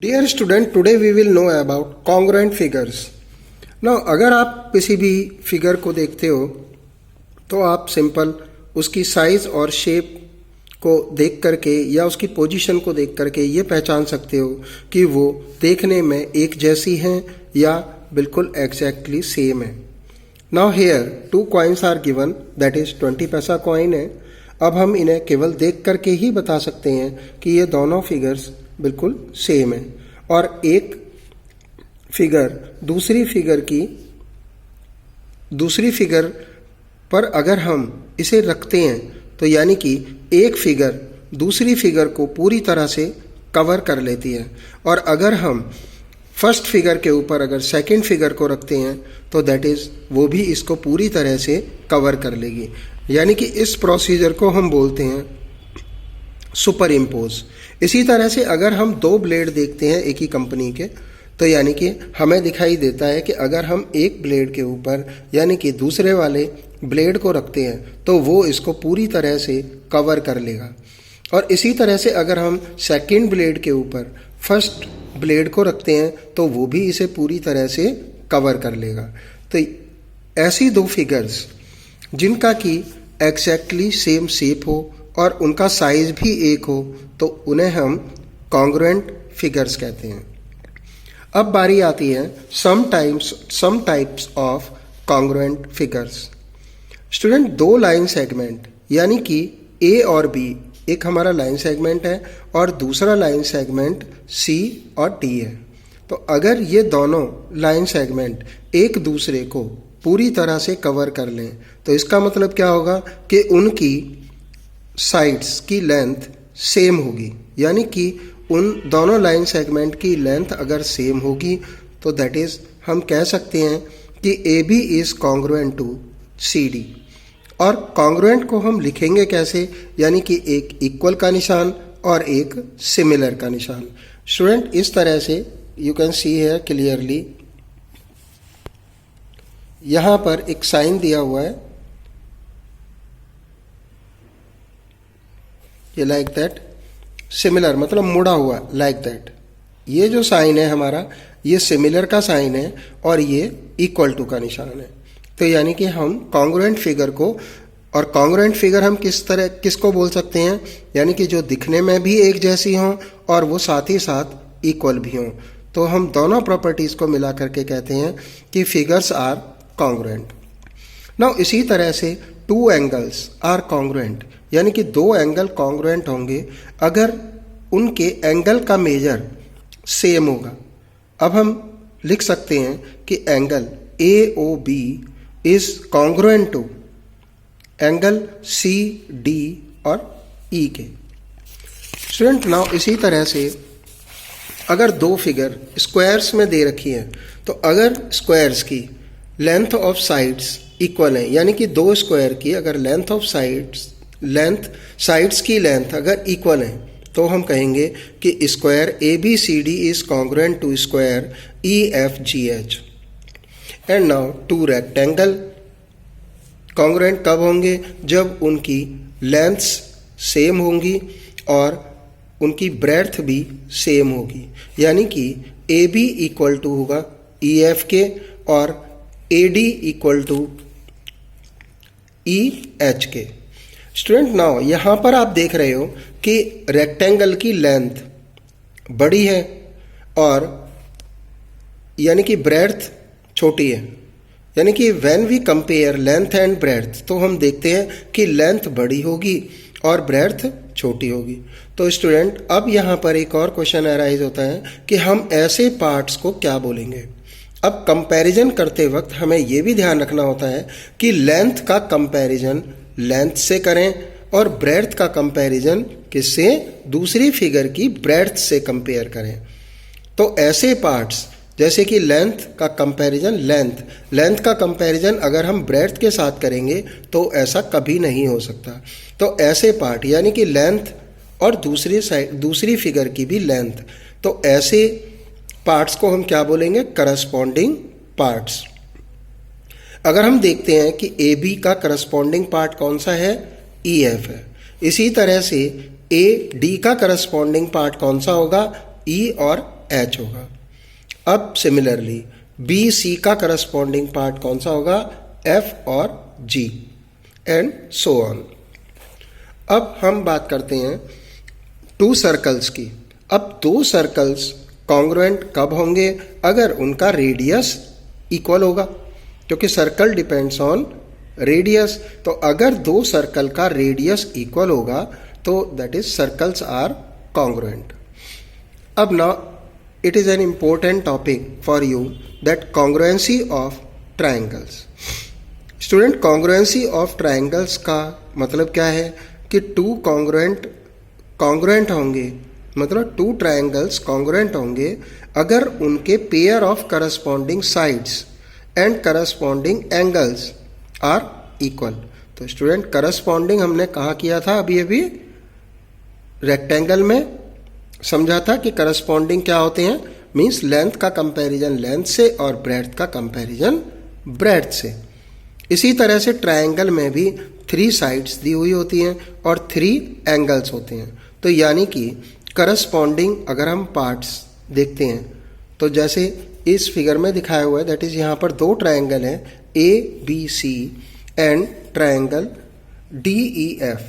Dear student, today we will know about congruent figures. Now अगर आप किसी भी फिगर को देखते हो तो आप सिंपल उसकी साइज और शेप को देख करके या उसकी पोजीशन को देख करके ये पहचान सकते हो कि वो देखने में एक जैसी हैं या बिल्कुल एग्जैक्टली सेम है। Now here two coins are given, that is 20 पैसा कॉइन है। अब हम इन्हें केवल देख करके ही बता सकते हैं कि ये दोनों फिगर्स बिल्कुल सेम है। और एक फिगर दूसरी फिगर पर अगर हम इसे रखते हैं तो यानी कि एक फिगर दूसरी फिगर को पूरी तरह से कवर कर लेती है, और अगर हम फर्स्ट फिगर के ऊपर अगर सेकंड फिगर को रखते हैं तो दैट इज वो भी इसको पूरी तरह से कवर कर लेगी। यानी कि इस प्रोसीजर को हम बोलते हैं सुपर इम्पोज। इसी तरह से अगर हम दो ब्लेड देखते हैं एक ही कंपनी के, तो यानी कि हमें दिखाई देता है कि अगर हम एक ब्लेड के ऊपर यानी कि दूसरे वाले ब्लेड को रखते हैं तो वो इसको पूरी तरह से कवर कर लेगा। और इसी तरह से अगर हम सेकंड ब्लेड के ऊपर फर्स्ट ब्लेड को रखते हैं तो वो भी इसे पूरी तरह से कवर कर लेगा। तो ऐसी दो फिगर्स जिनका कि एग्जैक्टली सेम शेप हो और उनका साइज भी एक हो तो उन्हें हम कॉन्ग्रुएंट फिगर्स कहते हैं। अब बारी आती है some types of congruent figures. Student, दो लाइन सेगमेंट यानी कि ए और बी, एक हमारा लाइन सेगमेंट है और दूसरा लाइन सेगमेंट सी और डी है। तो अगर ये दोनों लाइन सेगमेंट एक दूसरे को पूरी तरह से कवर कर लें तो इसका मतलब क्या होगा कि उनकी साइड्स की लेंथ सेम होगी। यानी कि उन दोनों लाइन सेगमेंट की लेंथ अगर सेम होगी तो दैट इज हम कह सकते हैं कि A B is congruent to C D. और कॉन्ग्रुएंट को हम लिखेंगे कैसे, यानी कि एक इक्वल का निशान और एक सिमिलर का निशान। स्टूडेंट, इस तरह से you can see here clearly, यहां पर एक साइन दिया हुआ है, ये लाइक दैट, सिमिलर मतलब मुड़ा हुआ लाइक दैट। ये जो साइन है हमारा ये सिमिलर का साइन है और ये इक्वल टू का निशान है। तो यानी कि हम कॉन्ग्रुएंट फिगर को, और कॉन्ग्रुएंट फिगर हम किसको बोल सकते हैं, यानी कि जो दिखने में भी एक जैसी हों और वो साथ ही साथ इक्वल भी हों। तो हम दोनों प्रॉपर्टीज को मिला करके कहते हैं कि फिगर्स आर कॉन्ग्रुएंट। नाउ इसी तरह से टू एंगल्स आर कॉन्ग्रुएंट, यानी कि दो एंगल कॉन्ग्रुएंट होंगे अगर उनके एंगल का मेजर सेम होगा। अब हम लिख सकते हैं कि angle A O B is congruent to angle C D और ई के। स्टूडेंट, नाउ इसी तरह से अगर दो फिगर स्क्वायर्स में दे रखी है तो अगर स्क्वायर्स की लेंथ ऑफ साइड्स इक्वल है, यानी कि दो स्क्वायर की अगर साइड्स की लेंथ अगर इक्वल है तो हम कहेंगे कि square A B C D is congruent to square E F G H. And now two rectangle congruent कब होंगे, जब उनकी लेंथ्स सेम होंगी और उनकी ब्रेड्थ भी सेम होगी। यानी कि ए बी इक्वल टू होगा ई एफ के और A D equal to E H के। स्टूडेंट, नाउ यहां पर आप देख रहे हो कि रेक्टेंगल की लेंथ बड़ी है और यानी कि ब्रेड्थ छोटी है। यानी कि when we compare length and breadth तो हम देखते हैं कि लेंथ बड़ी होगी और ब्रेड्थ छोटी होगी। तो स्टूडेंट, अब यहां पर एक और क्वेश्चन अराइज होता है कि हम ऐसे पार्ट्स को क्या बोलेंगे। अब कंपैरिजन करते वक्त हमें यह भी ध्यान रखना होता है कि लेंथ का कंपैरिजन लेंथ से करें और ब्रेड्थ का कंपैरिजन किससे, दूसरी फिगर की ब्रेड्थ से कंपेयर करें। तो ऐसे पार्ट्स जैसे कि लेंथ का कंपैरिजन अगर हम ब्रेड्थ के साथ करेंगे तो ऐसा कभी नहीं हो सकता। तो ऐसे पार्ट यानी कि लेंथ और दूसरी फिगर की भी लेंथ, तो ऐसे पार्ट्स को हम क्या बोलेंगे, करस्पॉन्डिंग पार्ट्स। अगर हम देखते हैं कि ए बी का करस्पॉन्डिंग पार्ट कौन सा है, ई एफ है। इसी तरह से ए डी का करस्पॉन्डिंग पार्ट कौन सा होगा, ई और H होगा। अब सिमिलरली बी सी का करस्पॉन्डिंग पार्ट कौन सा होगा? F और G एंड सो ऑन। अब हम बात करते हैं टू सर्कल्स की। अब दो सर्कल्स कॉन्ग्रुएंट कब होंगे? अगर उनका रेडियस इक्वल होगा, क्योंकि सर्कल डिपेंड्स ऑन रेडियस। तो अगर दो सर्कल का रेडियस इक्वल होगा तो that is circles are congruent. अब now it is an important topic for you, that congruency of triangles. Student, congruency of triangles का मतलब क्या है कि टू कॉन्ग्रुएंट होंगे, मतलब टू ट्रायंगल्स कॉन्ग्रुएंट होंगे अगर उनके pair of corresponding sides and corresponding angles are equal. तो स्टूडेंट, करस्पॉन्डिंग हमने कहाँ किया था? अभी रेक्टेंगल में समझा था कि करस्पॉन्डिंग क्या होते हैं, मीन्स लेंथ का कंपैरिजन लेंथ से और ब्रेड्थ का कंपैरिजन ब्रेड्थ से। इसी तरह से ट्रायंगल में भी 3 साइड्स दी हुई होती हैं और 3 एंगल्स होते हैं। तो यानी कि करस्पॉन्डिंग अगर हम पार्ट्स देखते हैं तो जैसे इस फिगर में दिखाया हुआ है, दैट इज यहाँ पर 2 ट्रायंगल हैं ABC and triangle DEF।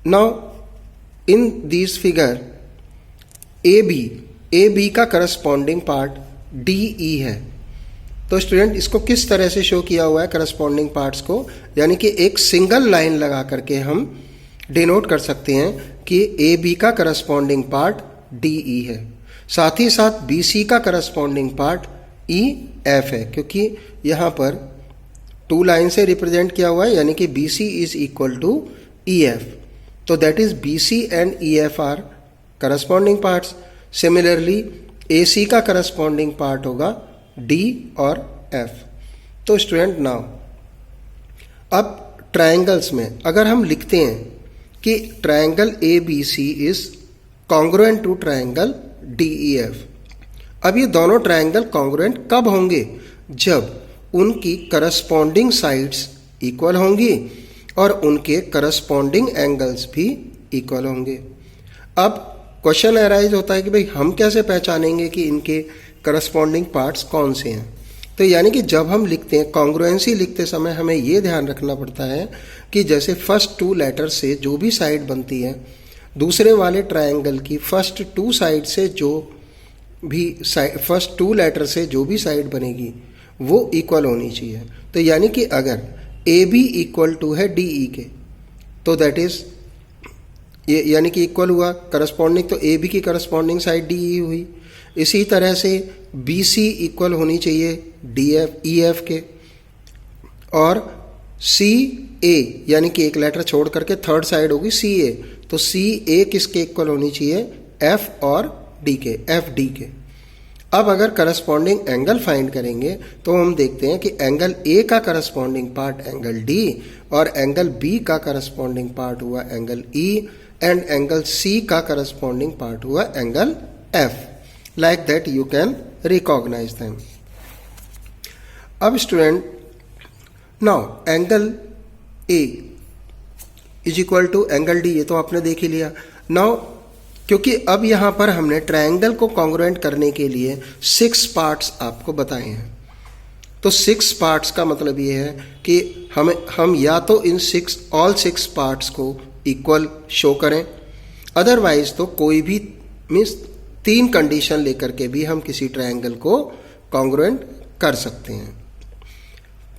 Now in this figure AB का करस्पॉन्डिंग पार्ट DE है। तो स्टूडेंट, इसको किस तरह से शो किया हुआ है करस्पॉन्डिंग पार्ट्स को? यानी कि एक सिंगल लाइन लगा करके हम डिनोट कर सकते हैं कि AB का करस्पॉन्डिंग पार्ट DE है। साथ ही साथ BC का करस्पॉन्डिंग पार्ट EF है, क्योंकि यहाँ पर 2 लाइन से रिप्रेजेंट किया हुआ है, यानी कि BC is equal to EF। तो that is BC and EF are corresponding parts. Similarly AC का करस्पॉन्डिंग पार्ट होगा D और F। तो स्टूडेंट, नाउ अब ट्रायंगल्स में अगर हम लिखते हैं कि triangle ABC is congruent to triangle DEF। अब ये दोनों ट्रायंगल कॉन्ग्रुएंट कब होंगे? जब उनकी करस्पॉन्डिंग साइड्स इक्वल होंगी और उनके करस्पॉन्डिंग एंगल्स भी इक्वल होंगे। अब क्वेश्चन अराइज होता है कि भाई हम कैसे पहचानेंगे कि इनके करस्पॉन्डिंग पार्ट्स कौन से हैं? तो यानी कि जब हम लिखते हैं, कॉन्ग्रुएंसी लिखते समय हमें ये ध्यान रखना पड़ता है कि जैसे फर्स्ट 2 लेटर से जो भी साइड बनती है, दूसरे वाले ट्रायंगल की फर्स्ट 2 साइड से फर्स्ट 2 लेटर से जो भी साइड बनेगी वो इक्वल होनी चाहिए। तो यानी कि अगर AB इक्वल टू है DE के, तो दैट इज ये यानी कि इक्वल हुआ करस्पॉन्डिंग, तो AB की करस्पॉन्डिंग साइड DE हुई। इसी तरह से BC इक्वल होनी चाहिए EF के, और CA यानी कि एक लेटर छोड़ करके थर्ड साइड होगी CA, तो CA किसके इक्वल होनी चाहिए? F और D के, FD के। अब अगर करस्पॉन्डिंग एंगल फाइंड करेंगे तो हम देखते हैं कि एंगल A का करस्पॉन्डिंग पार्ट एंगल D और एंगल B का करस्पॉन्डिंग पार्ट हुआ angle E and angle C का करस्पॉन्डिंग पार्ट हुआ angle F। Like that you can recognise them. अब student, now angle A is equal to angle D, ये तो आपने देख ही लिया। नाउ क्योंकि अब यहाँ पर हमने ट्रायंगल को कॉन्ग्रुएंट करने के लिए 6 पार्ट्स आपको बताए हैं, तो 6 पार्ट्स का मतलब ये है कि हम या तो इन ऑल 6 पार्ट्स को इक्वल शो करें, अदरवाइज तो कोई भी मीन्स 3 कंडीशन लेकर के भी हम किसी ट्रायंगल को कॉन्ग्रुएंट कर सकते हैं।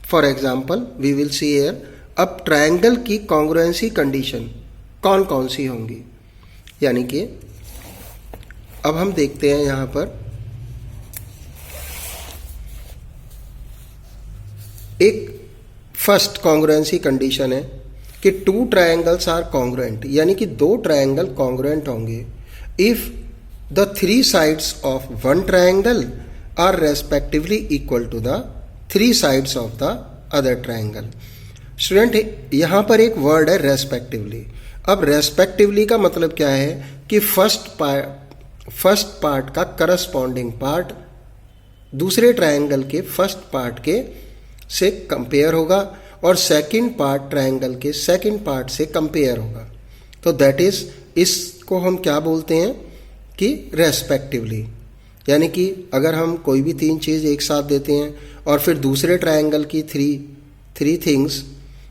For example we will see here, अब ट्रायंगल की कॉन्ग्रुएंसी कंडीशन कौन कौन सी होंगी, यानी कि अब हम देखते हैं यहां पर एक फर्स्ट कॉन्ग्रुएंसी कंडीशन है कि 2 ट्रायंगल्स आर कॉन्ग्रुएंट, यानी कि 2 ट्रायंगल कॉन्ग्रुएंट होंगे if the 3 sides of 1 triangle are respectively equal to the 3 sides of the other triangle. Student, यहां पर एक वर्ड है रेस्पेक्टिवली। अब रेस्पेक्टिवली का मतलब क्या है कि फर्स्ट पार्ट का करस्पॉन्डिंग पार्ट दूसरे ट्रायंगल के फर्स्ट पार्ट के से कंपेयर होगा और सेकंड पार्ट ट्रायंगल के सेकंड पार्ट से कंपेयर होगा। तो दैट इज, इसको हम क्या बोलते हैं कि रेस्पेक्टिवली, यानी कि अगर हम कोई भी तीन चीज़ एक साथ देते हैं और फिर दूसरे ट्रायंगल की थ्री थिंग्स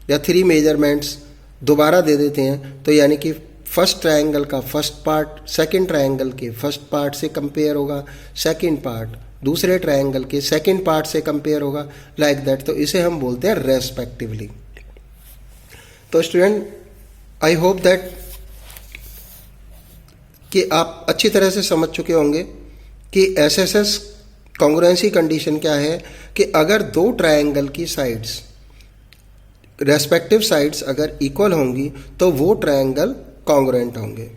या थ्री मेजरमेंट्स दोबारा दे देते हैं, तो यानी कि फर्स्ट ट्रायंगल का फर्स्ट पार्ट सेकंड ट्रायंगल के फर्स्ट पार्ट से कंपेयर होगा, सेकंड पार्ट दूसरे ट्रायंगल के सेकंड पार्ट से कंपेयर होगा, लाइक दैट। तो इसे हम बोलते हैं रेस्पेक्टिवली। तो स्टूडेंट, आई होप दैट कि आप अच्छी तरह से समझ चुके होंगे कि एसएसएस कॉन्ग्रुएंसी कंडीशन क्या है, कि अगर दो ट्रायंगल की साइड्स रेस्पेक्टिव साइड्स अगर इक्वल होंगी तो वो ट्रायंगल कॉन्ग्रुएंट होंगे।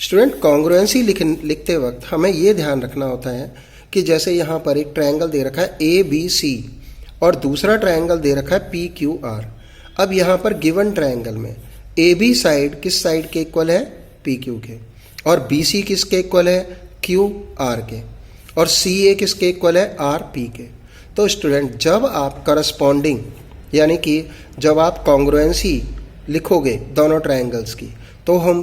स्टूडेंट, कॉन्ग्रुएंसी लिखते वक्त हमें ये ध्यान रखना होता है कि जैसे यहाँ पर एक ट्रायंगल दे रखा है ABC और दूसरा ट्रायंगल दे रखा है PQR। अब यहाँ पर गिवन ट्रायंगल में AB साइड किस साइड के इक्वल है? PQ के, और BC किसके इक्वल है? QR के, और CA किसके इक्वल है? RP के। तो स्टूडेंट, जब आप करस्पॉन्डिंग यानी कि जब आप कॉन्ग्रुएंसी लिखोगे दोनों ट्रायंगल्स की, तो हम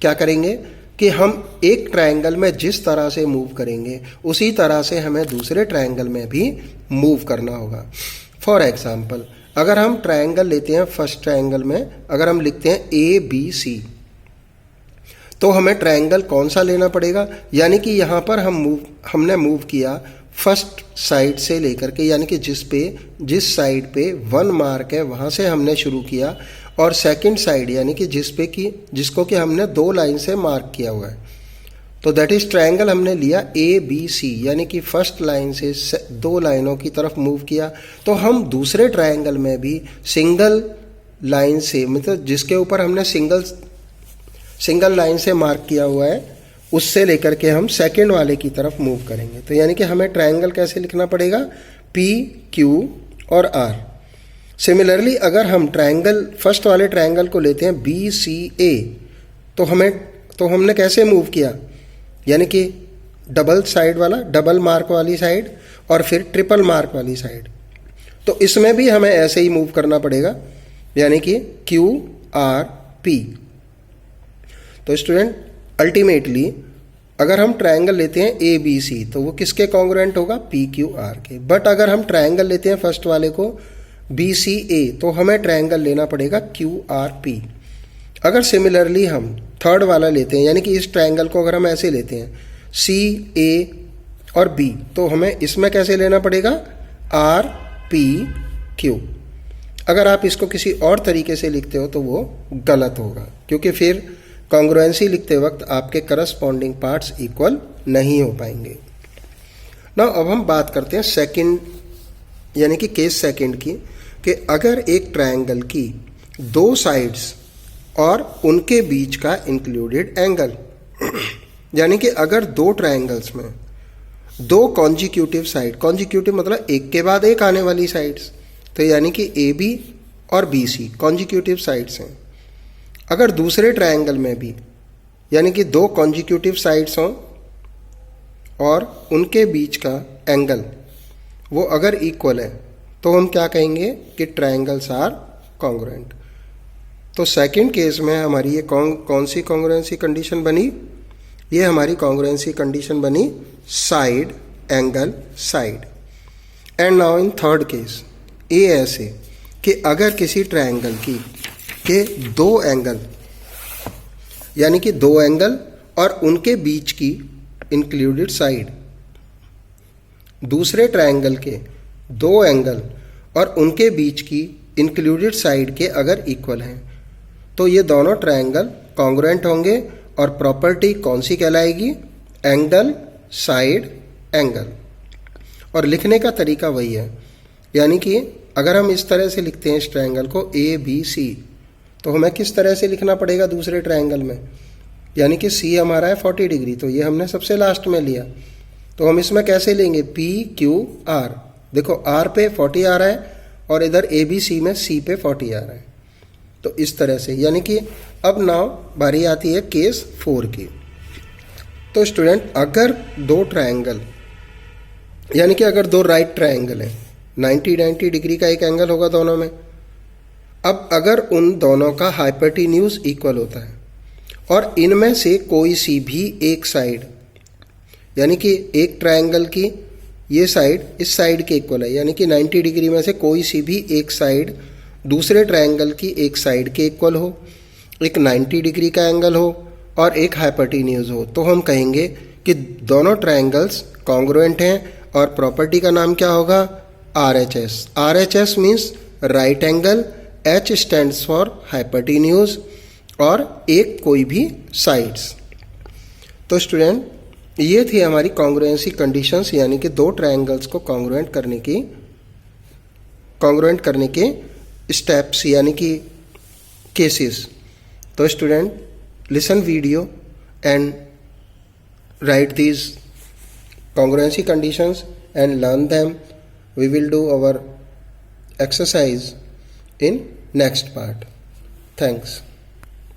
क्या करेंगे कि हम एक ट्रायंगल में जिस तरह से मूव करेंगे उसी तरह से हमें दूसरे ट्रायंगल में भी मूव करना होगा। फॉर एग्जाम्पल, अगर हम ट्रायंगल लेते हैं, फर्स्ट ट्रायंगल में अगर हम लिखते हैं ABC, तो हमें ट्रायंगल कौन सा लेना पड़ेगा? यानी कि यहाँ पर हमने मूव किया फर्स्ट साइड से लेकर के, यानी कि जिस साइड पे 1 मार्क है वहाँ से हमने शुरू किया, और सेकंड साइड यानी कि जिसको कि हमने 2 लाइन से मार्क किया हुआ है। तो दैट इज ट्रायंगल हमने लिया ABC, यानी कि फर्स्ट लाइन से 2 लाइनों की तरफ मूव किया। तो हम दूसरे ट्रायंगल में भी सिंगल लाइन से, मतलब जिसके ऊपर हमने सिंगल लाइन से मार्क किया हुआ है, उससे लेकर के हम सेकंड वाले की तरफ मूव करेंगे। तो यानी कि हमें ट्रायंगल कैसे लिखना पड़ेगा? PQ और R। सिमिलरली अगर हम फर्स्ट वाले ट्रायंगल को लेते हैं BCA, तो हमने कैसे मूव किया? यानी कि डबल साइड वाला, डबल मार्क वाली साइड और फिर ट्रिपल मार्क वाली साइड। तो इसमें भी हमें ऐसे ही मूव करना पड़ेगा, यानी कि QRP। तो स्टूडेंट, अल्टीमेटली अगर हम ट्रायंगल लेते हैं ABC, तो वो किसके कॉन्ग्रुएंट होगा? PQR के। बट अगर हम ट्रायंगल लेते हैं फर्स्ट वाले को BCA, तो हमें ट्रायंगल लेना पड़ेगा QRP। अगर सिमिलरली हम थर्ड वाला लेते हैं, यानी कि इस ट्रायंगल को अगर हम ऐसे लेते हैं CA और B, तो हमें इसमें कैसे लेना पड़ेगा? RPQ। अगर आप इसको किसी और तरीके से लिखते हो तो वो गलत होगा, क्योंकि फिर कॉन्ग्रुएंसी लिखते वक्त आपके करस्पॉन्डिंग पार्ट्स इक्वल नहीं हो पाएंगे। ना अब हम बात करते हैं सेकंड, यानी कि केस सेकंड की, कि अगर एक ट्रायंगल की 2 साइड्स और उनके बीच का इंक्लूडेड एंगल, यानी कि अगर 2 ट्रायंगल्स में 2 कॉन्जिक्यूटिव साइड, कॉन्जिक्यूटिव मतलब एक के बाद एक आने वाली साइड्स, तो यानी कि AB और BC कॉन्जिक्यूटिव साइड्स हैं। अगर दूसरे ट्रायंगल में भी, यानी कि 2 कॉन्जिक्यूटिव साइड्स हों और उनके बीच का एंगल वो अगर इक्वल है, तो हम क्या कहेंगे कि ट्रायंगल्स आर कॉन्ग्रुएंट। तो सेकंड केस में हमारी ये कौन सी कॉन्ग्रुएंसी कंडीशन बनी? ये हमारी कॉन्ग्रुएंसी कंडीशन बनी side angle side. And now in third case, ये ऐसे कि अगर किसी ट्रायंगल के 2 एंगल, यानी कि 2 एंगल और उनके बीच की इंक्लूडेड साइड, दूसरे ट्रायंगल के 2 एंगल और उनके बीच की इंक्लूडेड साइड के अगर इक्वल हैं, तो ये दोनों ट्रायंगल कॉन्ग्रुएंट होंगे। और प्रॉपर्टी कौन सी कहलाएगी? Angle side angle. और लिखने का तरीका वही है, यानी कि अगर हम इस तरह से लिखते हैं इस ट्रायंगल को ABC, तो हमें किस तरह से लिखना पड़ेगा दूसरे ट्रायंगल में? यानी कि C हमारा है 40 डिग्री, तो ये हमने सबसे लास्ट में लिया, तो हम इसमें कैसे लेंगे? PQR। देखो R पे 40 आ रहा है और इधर ABC में C पे 40 आ रहा है। तो इस तरह से, यानी कि अब नाउ बारी आती है केस 4 की। तो स्टूडेंट, अगर 2 ट्रायंगल, यानी कि अगर 2 राइट ट्रायंगल है, 90 डिग्री का एक एंगल होगा दोनों में। अब अगर उन दोनों का हाइपोटेन्यूज इक्वल होता है और इनमें से कोई सी भी एक साइड यानी कि एक ट्रायंगल की ये साइड इस साइड के इक्वल है, यानी कि 90 डिग्री में से कोई सी भी एक साइड दूसरे ट्रायंगल की एक साइड के इक्वल हो, एक 90 डिग्री का एंगल हो और एक हाइपोटेन्यूज हो, तो हम कहेंगे कि दोनों ट्रायंगल्स कॉन्ग्रुएंट हैं और प्रॉपर्टी का नाम क्या होगा, RHS। RHS means right angle, H stands for hypotenuse और एक कोई भी साइड्स। तो स्टूडेंट ये थी हमारी कॉन्ग्रुएंसी कंडीशंस, यानी कि दो ट्रायंगल्स को कॉन्ग्रुएंट करने के स्टेप्स यानी कि केसेस। तो student listen video and write these congruency conditions and learn them. We will do our exercise in next part. Thanks.